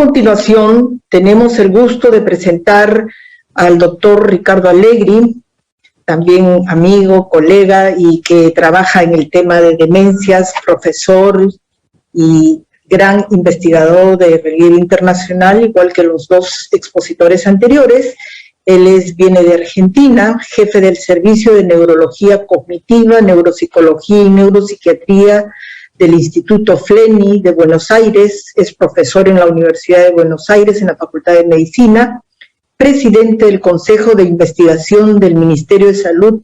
continuación, tenemos el gusto de presentar al doctor Ricardo Allegri, también amigo, colega y que trabaja en el tema de demencias, profesor y gran investigador de relieve internacional, igual que los dos expositores anteriores. Él viene de Argentina, jefe del Servicio de Neurología Cognitiva, Neuropsicología y Neuropsiquiatría del Instituto Fleni de Buenos Aires, es profesor en la Universidad de Buenos Aires en la Facultad de Medicina, presidente del Consejo de Investigación del Ministerio de Salud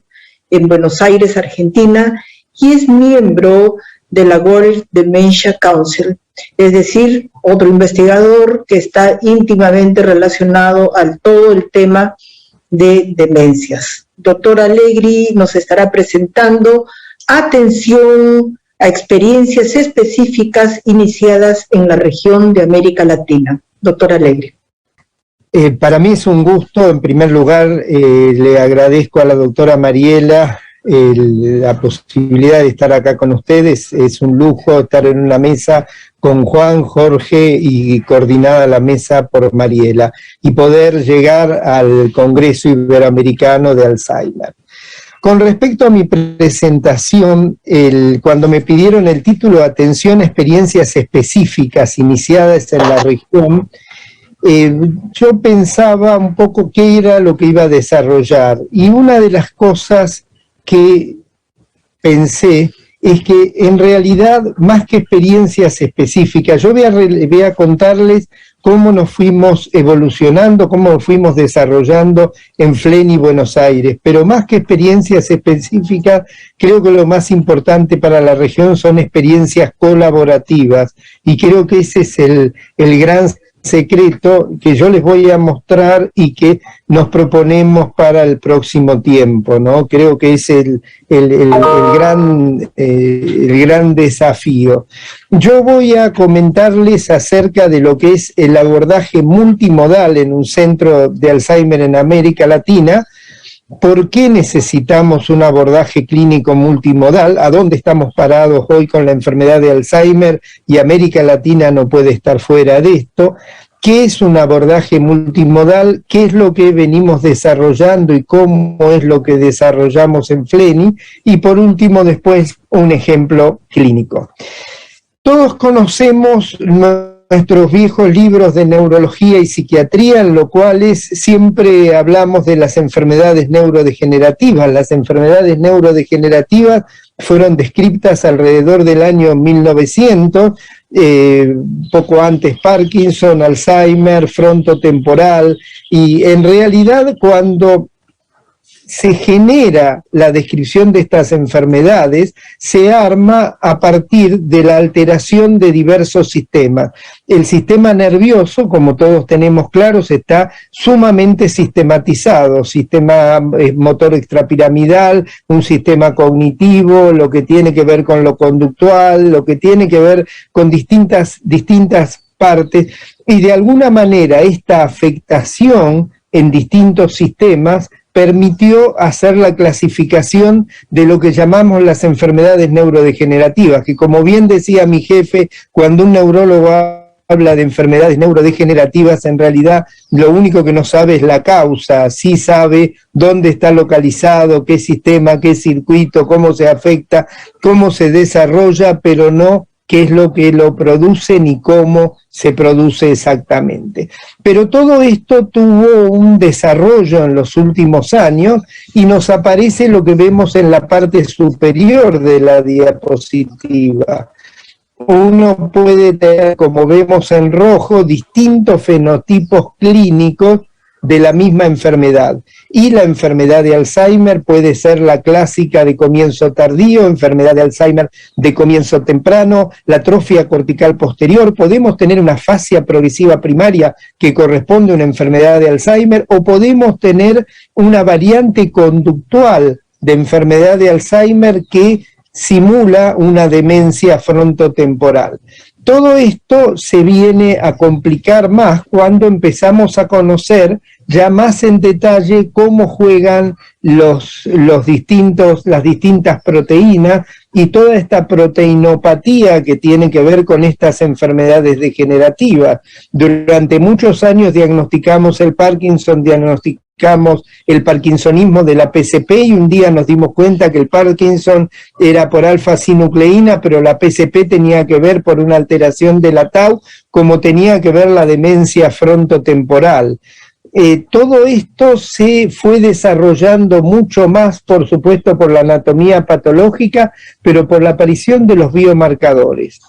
en Buenos Aires, Argentina, y es miembro de la World Dementia Council, es decir, otro investigador que está íntimamente relacionado a todo el tema de demencias. Doctor Allegri nos estará presentando atención a experiencias específicas iniciadas en la región de América Latina. Doctor Allegri. Para mí es un gusto. En primer lugar, le agradezco a la doctora Mariela la posibilidad de estar acá con ustedes. Es un lujo estar en una mesa con Juan, Jorge y coordinada la mesa por Mariela y poder llegar al Congreso Iberoamericano de Alzheimer. Con respecto a mi presentación, cuando me pidieron el título Atención a experiencias específicas iniciadas en la región, yo pensaba un poco qué era lo que iba a desarrollar, y una de las cosas que pensé es que en realidad, más que experiencias específicas, yo voy a contarles cómo nos fuimos evolucionando, cómo nos fuimos desarrollando en Fleni, Buenos Aires, pero más que experiencias específicas, creo que lo más importante para la región son experiencias colaborativas, y creo que ese es el gran secreto que yo les voy a mostrar y que nos proponemos para el próximo tiempo, ¿no? Creo que es el gran desafío. Yo voy a comentarles acerca de lo que es el abordaje multimodal en un centro de Alzheimer en América Latina. ¿Por qué necesitamos un abordaje clínico multimodal? ¿A dónde estamos parados hoy con la enfermedad de Alzheimer? Y América Latina no puede estar fuera de esto. ¿Qué es un abordaje multimodal? ¿Qué es lo que venimos desarrollando y cómo es lo que desarrollamos en Fleni? Y por último, después, un ejemplo clínico. Todos conocemos nuestros viejos libros de neurología y psiquiatría, en los cuales siempre hablamos de las enfermedades neurodegenerativas. Las enfermedades neurodegenerativas fueron descritas alrededor del año 1900, poco antes Parkinson, Alzheimer, frontotemporal, y en realidad cuando se genera la descripción de estas enfermedades, se arma a partir de la alteración de diversos sistemas. El sistema nervioso, como todos tenemos claros, está sumamente sistematizado, sistema motor extrapiramidal, un sistema cognitivo, lo que tiene que ver con lo conductual, lo que tiene que ver con distintas partes, y de alguna manera esta afectación en distintos sistemas permitió hacer la clasificación de lo que llamamos las enfermedades neurodegenerativas, que como bien decía mi jefe, cuando un neurólogo habla de enfermedades neurodegenerativas, en realidad lo único que no sabe es la causa, sí sabe dónde está localizado, qué sistema, qué circuito, cómo se afecta, cómo se desarrolla, pero no qué es lo que lo produce ni cómo se produce exactamente. Pero todo esto tuvo un desarrollo en los últimos años y nos aparece lo que vemos en la parte superior de la diapositiva. Uno puede tener, como vemos en rojo, distintos fenotipos clínicos de la misma enfermedad. Y la enfermedad de Alzheimer puede ser la clásica de comienzo tardío, enfermedad de Alzheimer de comienzo temprano, la atrofia cortical posterior, podemos tener una fascia progresiva primaria que corresponde a una enfermedad de Alzheimer, o podemos tener una variante conductual de enfermedad de Alzheimer que simula una demencia frontotemporal. Todo esto se viene a complicar más cuando empezamos a conocer ya más en detalle cómo juegan las distintas proteínas y toda esta proteinopatía que tiene que ver con estas enfermedades degenerativas. Durante muchos años diagnosticamos el Parkinson, diagnosticamos el parkinsonismo de la PCP y un día nos dimos cuenta que el Parkinson era por alfa-sinucleína, pero la PCP tenía que ver por una alteración de la tau, como tenía que ver la demencia frontotemporal. Todo esto se fue desarrollando mucho más, por supuesto, por la anatomía patológica, pero por la aparición de los biomarcadores,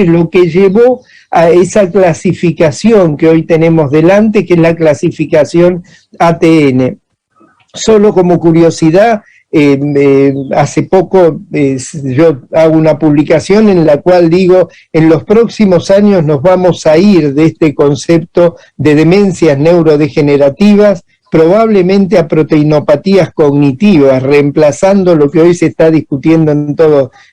lo que llevó a esa clasificación que hoy tenemos delante, que es la clasificación ATN. Solo como curiosidad, hace poco yo hago una publicación en la cual digo, en los próximos años nos vamos a ir de este concepto de demencias neurodegenerativas probablemente a proteinopatías cognitivas, reemplazando lo que hoy se está discutiendo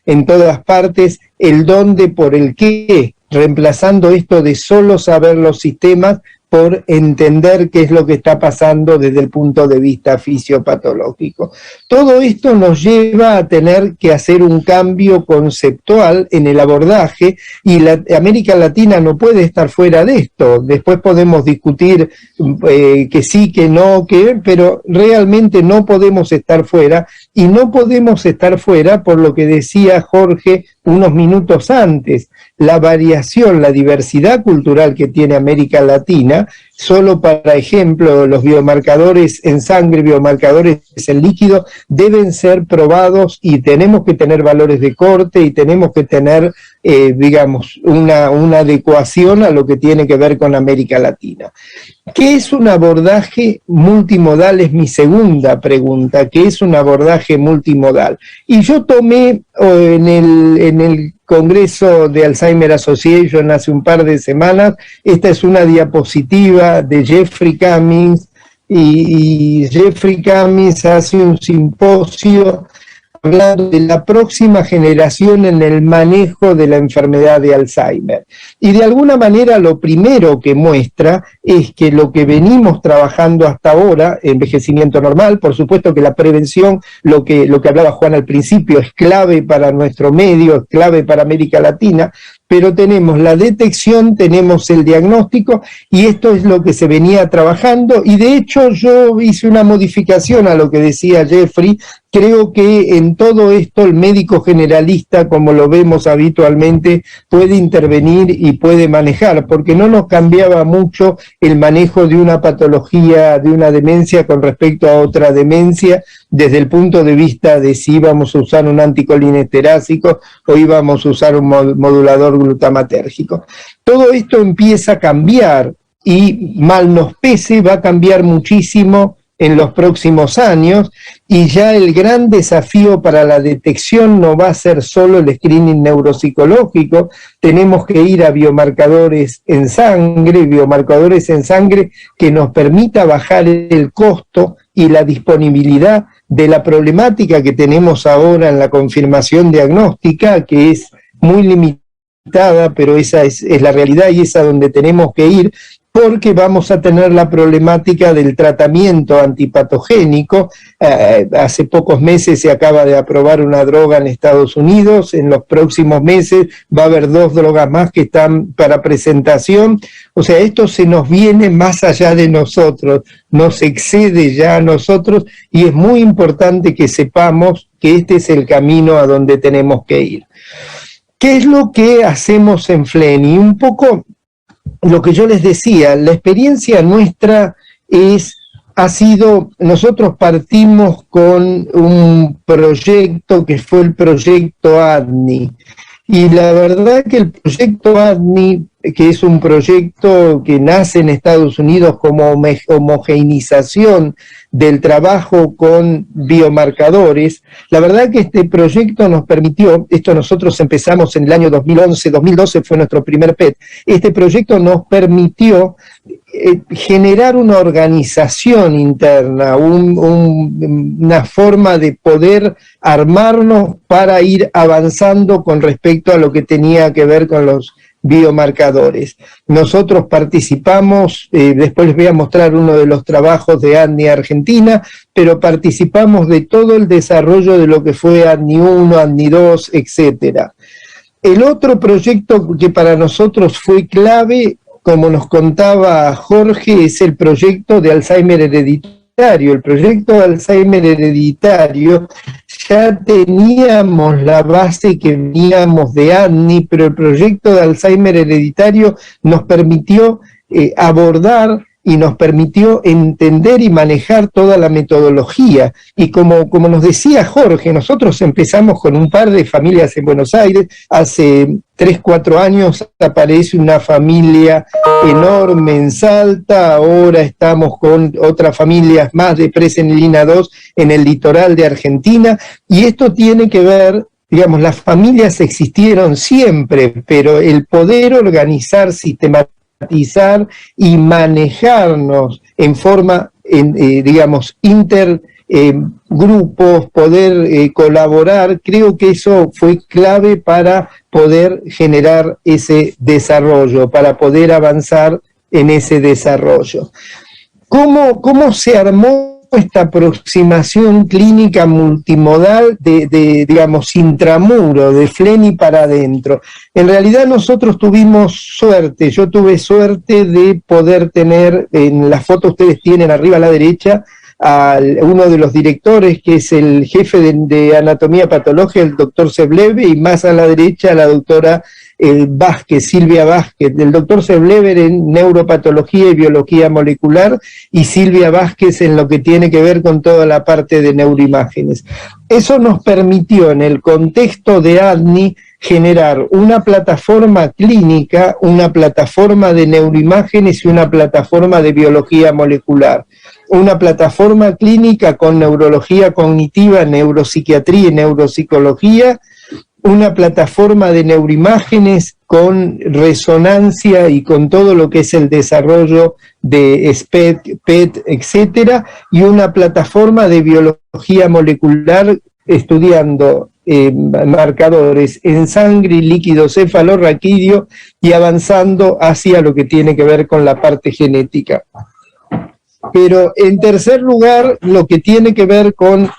en todas partes, el dónde por el qué, reemplazando esto de solo saber los sistemas por entender qué es lo que está pasando desde el punto de vista fisiopatológico. Todo esto nos lleva a tener que hacer un cambio conceptual en el abordaje y América Latina no puede estar fuera de esto. Después podemos discutir que sí, que no, pero realmente no podemos estar fuera y no podemos estar fuera por lo que decía Jorge unos minutos antes, la variación, la diversidad cultural que tiene América Latina. Solo para ejemplo, los biomarcadores en sangre, biomarcadores en líquido, deben ser probados y tenemos que tener valores de corte y tenemos que tener, digamos, una adecuación a lo que tiene que ver con América Latina. ¿Qué es un abordaje multimodal? Es mi segunda pregunta. ¿Qué es un abordaje multimodal? Y yo tomé en el Congreso de Alzheimer Association hace un par de semanas, esta es una diapositiva de Jeffrey Cummings, y Jeffrey Cummings hace un simposio hablando de la próxima generación en el manejo de la enfermedad de Alzheimer. Y de alguna manera lo primero que muestra es que lo que venimos trabajando hasta ahora, envejecimiento normal, por supuesto que la prevención, lo que hablaba Juan al principio, es clave para nuestro medio, es clave para América Latina, pero tenemos la detección, tenemos el diagnóstico, y esto es lo que se venía trabajando, y de hecho yo hice una modificación a lo que decía Jeffrey. Creo que en todo esto el médico generalista, como lo vemos habitualmente, puede intervenir y puede manejar, porque no nos cambiaba mucho el manejo de una patología, de una demencia con respecto a otra demencia, desde el punto de vista de si íbamos a usar un anticolinesterásico o íbamos a usar un modulador glutamatérgico. Todo esto empieza a cambiar y mal nos pese, va a cambiar muchísimo en los próximos años, y ya el gran desafío para la detección no va a ser solo el screening neuropsicológico, tenemos que ir a biomarcadores en sangre que nos permita bajar el costo y la disponibilidad de la problemática que tenemos ahora en la confirmación diagnóstica, que es muy limitada, pero esa es la realidad y es a donde tenemos que ir, porque vamos a tener la problemática del tratamiento antipatogénico. Hace pocos meses se acaba de aprobar una droga en Estados Unidos, en los próximos meses va a haber 2 drogas más que están para presentación. O sea, esto se nos viene más allá de nosotros, nos excede ya a nosotros, y es muy importante que sepamos que este es el camino a donde tenemos que ir. ¿Qué es lo que hacemos en FLENI? Un poco lo que yo les decía, la experiencia nuestra ha sido, nosotros partimos con un proyecto que fue el proyecto ADNI, y la verdad que el proyecto ADNI, que es un proyecto que nace en Estados Unidos como homogeneización del trabajo con biomarcadores, la verdad que este proyecto nos permitió, esto nosotros empezamos en el año 2011, 2012 fue nuestro primer PET, este proyecto nos permitió generar una organización interna, una forma de poder armarnos para ir avanzando con respecto a lo que tenía que ver con los biomarcadores. Nosotros participamos, después les voy a mostrar uno de los trabajos de ADNI Argentina, pero participamos de todo el desarrollo de lo que fue ADNI 1, ADNI 2, etcétera. El otro proyecto que para nosotros fue clave, como nos contaba Jorge, es el proyecto de Alzheimer hereditario. El proyecto de Alzheimer hereditario, ya teníamos la base que veníamos de ADNI, pero el proyecto de Alzheimer hereditario nos permitió abordar y nos permitió entender y manejar toda la metodología. Y como nos decía Jorge, nosotros empezamos con un par de familias en Buenos Aires. Hace 3, 4 años aparece una familia enorme en Salta, ahora estamos con otras familias más de presenilina 2 en el litoral de Argentina, y esto tiene que ver, digamos, las familias existieron siempre, pero el poder organizar, sistematizar y manejarnos en forma, digamos, intergrupos, poder colaborar, creo que eso fue clave para poder generar ese desarrollo, para poder avanzar en ese desarrollo. ¿Cómo se armó esta aproximación clínica multimodal digamos, intramuro, de Fleni para adentro? En realidad nosotros tuvimos suerte, yo tuve suerte de poder tener, en la foto ustedes tienen arriba a la derecha, a uno de los directores, que es el jefe de anatomía patológica, el doctor Seblever, y más a la derecha la doctora Vázquez, Silvia Vázquez, del doctor Seblever en neuropatología y biología molecular, y Silvia Vázquez en lo que tiene que ver con toda la parte de neuroimágenes. Eso nos permitió, en el contexto de ADNI, generar una plataforma clínica, una plataforma de neuroimágenes y una plataforma de biología molecular. Una plataforma clínica con neurología cognitiva, neuropsiquiatría y neuropsicología, una plataforma de neuroimágenes con resonancia y con todo lo que es el desarrollo de SPECT, PET, etcétera, y una plataforma de biología molecular estudiando marcadores en sangre y líquido cefalorraquídeo y avanzando hacia lo que tiene que ver con la parte genética. Pero en tercer lugar, lo que tiene que ver con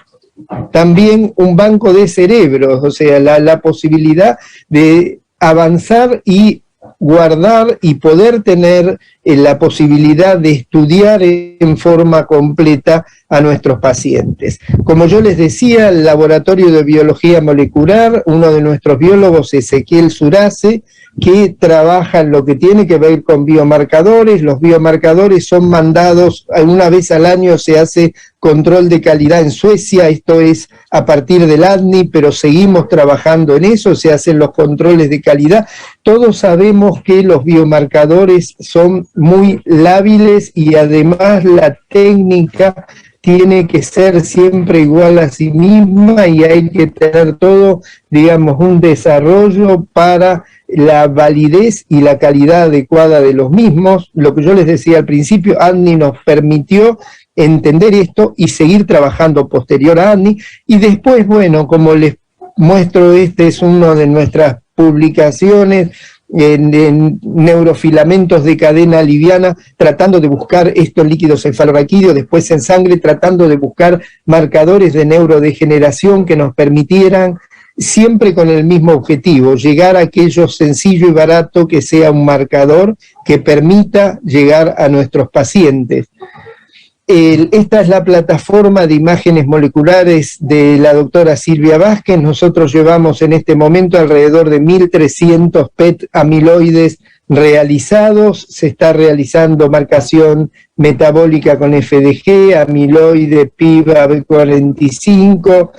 también un banco de cerebros, o sea, la posibilidad de avanzar y guardar y poder tener la posibilidad de estudiar en forma completa a nuestros pacientes. Como yo les decía, el laboratorio de biología molecular, uno de nuestros biólogos, Ezequiel Surace, que trabaja en lo que tiene que ver con biomarcadores. Los biomarcadores son mandados, una vez al año se hace control de calidad en Suecia, esto es a partir del ADNI, pero seguimos trabajando en eso, se hacen los controles de calidad. Todos sabemos que los biomarcadores son muy lábiles y además la técnica tiene que ser siempre igual a sí misma y hay que tener todo, digamos, un desarrollo para la validez y la calidad adecuada de los mismos. Lo que yo les decía al principio, ADNI nos permitió entender esto y seguir trabajando posterior a ADNI, y después, bueno, como les muestro, este es uno de nuestras publicaciones en neurofilamentos de cadena liviana, tratando de buscar estos líquidos cefalorraquídeos, después en sangre, tratando de buscar marcadores de neurodegeneración que nos permitieran, siempre con el mismo objetivo, llegar a aquello sencillo y barato que sea un marcador que permita llegar a nuestros pacientes. Esta es la plataforma de imágenes moleculares de la doctora Silvia Vázquez. Nosotros llevamos en este momento alrededor de 1.300 PET amiloides realizados. Se está realizando marcación metabólica con FDG, amiloide, PIVA, B45,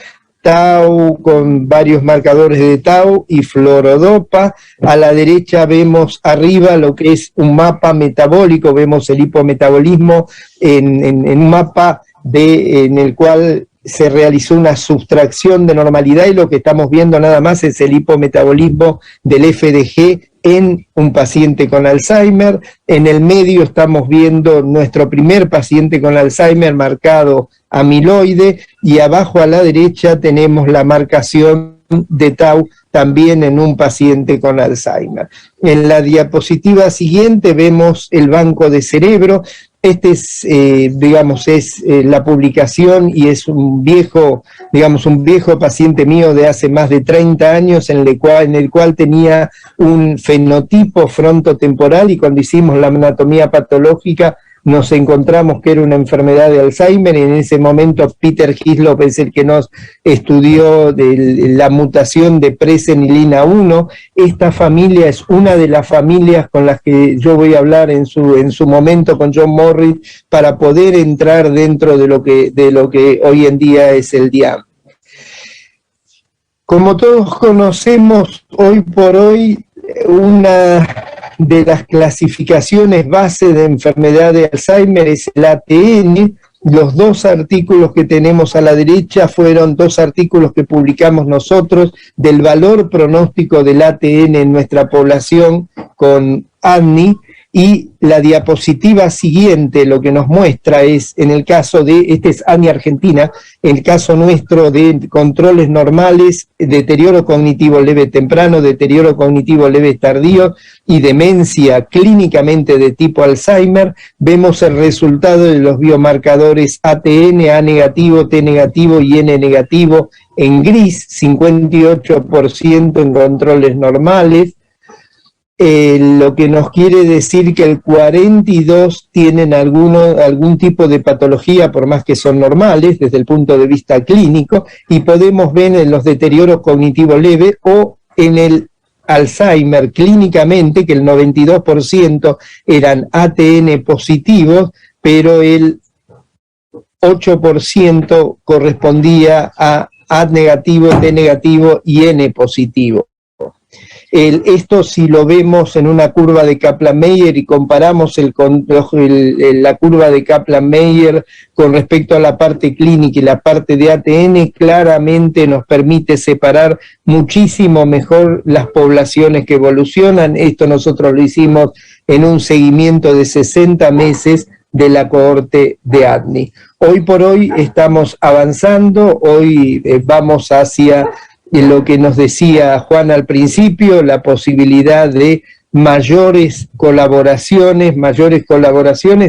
Tau con varios marcadores de Tau y fluorodopa. A la derecha vemos arriba lo que es un mapa metabólico, vemos el hipometabolismo en un mapa en el cual se realizó una sustracción de normalidad, y lo que estamos viendo nada más es el hipometabolismo del FDG en un paciente con Alzheimer. En el medio estamos viendo nuestro primer paciente con Alzheimer marcado amiloide, y abajo a la derecha tenemos la marcación de tau también en un paciente con Alzheimer. En la diapositiva siguiente vemos el banco de cerebro. Este es, la publicación y es un viejo paciente mío de hace más de 30 años en el cual tenía un fenotipo frontotemporal, y cuando hicimos la anatomía patológica nos encontramos que era una enfermedad de Alzheimer, y en ese momento Peter Hislop es el que nos estudió la mutación de presenilina 1. Esta familia es una de las familias con las que yo voy a hablar en su momento con John Morris, para poder entrar dentro de lo que hoy en día es el DIAM. Como todos conocemos, hoy por hoy, una de las clasificaciones base de enfermedad de Alzheimer es el ATN. Los dos artículos que tenemos a la derecha fueron dos artículos que publicamos nosotros del valor pronóstico del ATN en nuestra población con ADNI, y la diapositiva siguiente lo que nos muestra es, en el caso de, este es ADNI Argentina, el caso nuestro de controles normales, deterioro cognitivo leve temprano, deterioro cognitivo leve tardío y demencia clínicamente de tipo Alzheimer. Vemos el resultado de los biomarcadores ATN, A negativo, T negativo y N negativo en gris, 58% en controles normales. Lo que nos quiere decir que el 42 tienen algún tipo de patología, por más que son normales desde el punto de vista clínico, y podemos ver en los deterioros cognitivos leves o en el Alzheimer clínicamente que el 92% eran ATN positivos, pero el 8% correspondía a A negativo, T negativo y N positivo. Esto, si lo vemos en una curva de Kaplan-Meier y comparamos la curva de Kaplan-Meier con respecto a la parte clínica y la parte de ATN, claramente nos permite separar muchísimo mejor las poblaciones que evolucionan. Esto nosotros lo hicimos en un seguimiento de 60 meses de la cohorte de ADNI. Hoy por hoy estamos avanzando, hoy vamos hacia lo que nos decía Juan al principio, la posibilidad de mayores colaboraciones,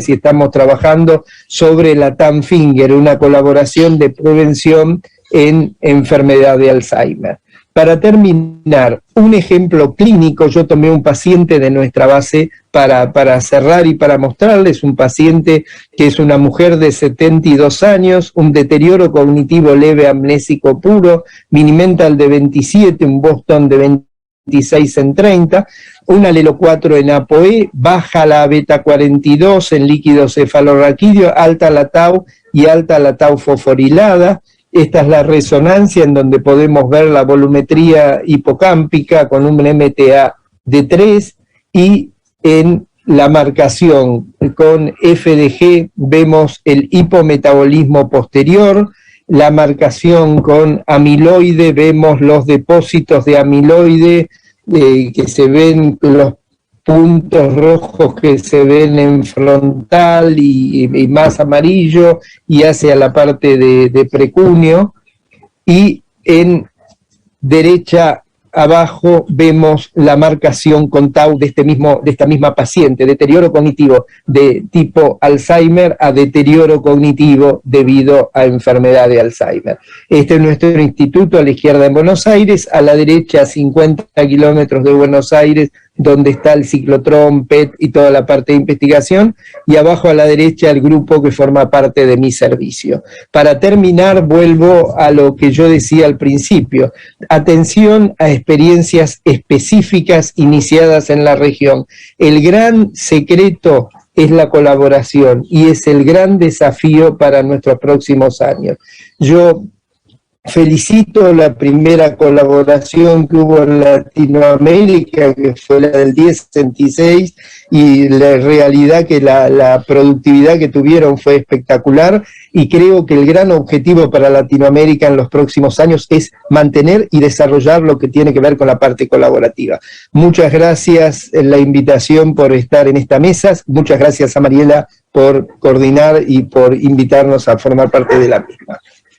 y estamos trabajando sobre la TAMFINGER, una colaboración de prevención en enfermedad de Alzheimer. Para terminar, un ejemplo clínico, yo tomé un paciente de nuestra base para cerrar y para mostrarles, un paciente que es una mujer de 72 años, un deterioro cognitivo leve amnésico puro, Mini-Mental de 27, un Boston de 26 en 30, un alelo 4 en ApoE, baja la beta 42 en líquido cefalorraquídeo, alta la tau y alta la tau fosforilada. Esta es la resonancia en donde podemos ver la volumetría hipocámpica con un MTA de 3, y en la marcación con FDG vemos el hipometabolismo posterior. La marcación con amiloide, vemos los depósitos de amiloide que se ven, los puntos rojos que se ven en frontal y más amarillo y hacia la parte de precúneo, y en derecha abajo vemos la marcación con tau de esta misma paciente, deterioro cognitivo de tipo Alzheimer a deterioro cognitivo debido a enfermedad de Alzheimer. Este es nuestro instituto a la izquierda en Buenos Aires, a la derecha a 50 kilómetros de Buenos Aires, donde está el ciclotrón, PET y toda la parte de investigación, y abajo a la derecha el grupo que forma parte de mi servicio. Para terminar, vuelvo a lo que yo decía al principio. Atención a experiencias específicas iniciadas en la región. El gran secreto es la colaboración y es el gran desafío para nuestros próximos años. Yo felicito la primera colaboración que hubo en Latinoamérica, que fue la del 1066, y la realidad que la productividad que tuvieron fue espectacular, y creo que el gran objetivo para Latinoamérica en los próximos años es mantener y desarrollar lo que tiene que ver con la parte colaborativa. Muchas gracias en la invitación por estar en esta mesa, muchas gracias a Mariela por coordinar y por invitarnos a formar parte de la misma.